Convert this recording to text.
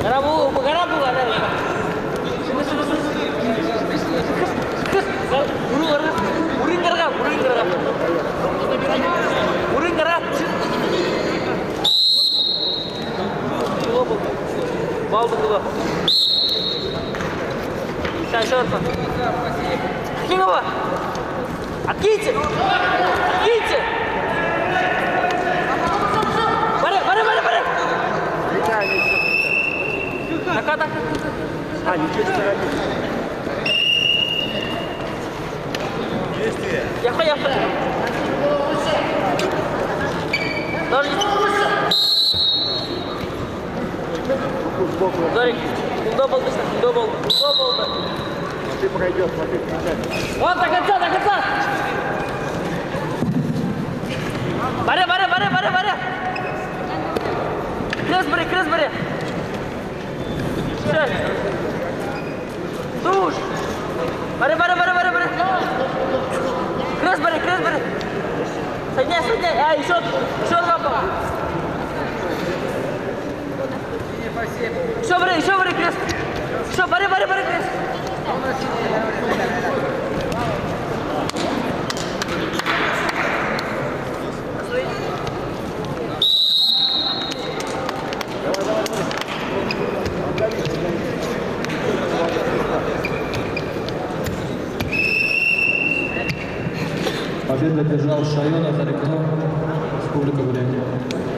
Гарабу, гарабу. Uring garap. Bal bulduk. Sen şorta. Kim o? Akiti. Bare. Так. А, не здесь торопись. Действие. Я. Даже. Зорик, куда был? А ты пройдешь, смотри, включай. Вот, до конца. Баре. Крес бери. Все. Душ. Баре. Крес бери. Соединяй. А, еще два. Еще бери, крест. Еще, бери, крест. Победу одержал Шайон Азариков, Республика Бурятия.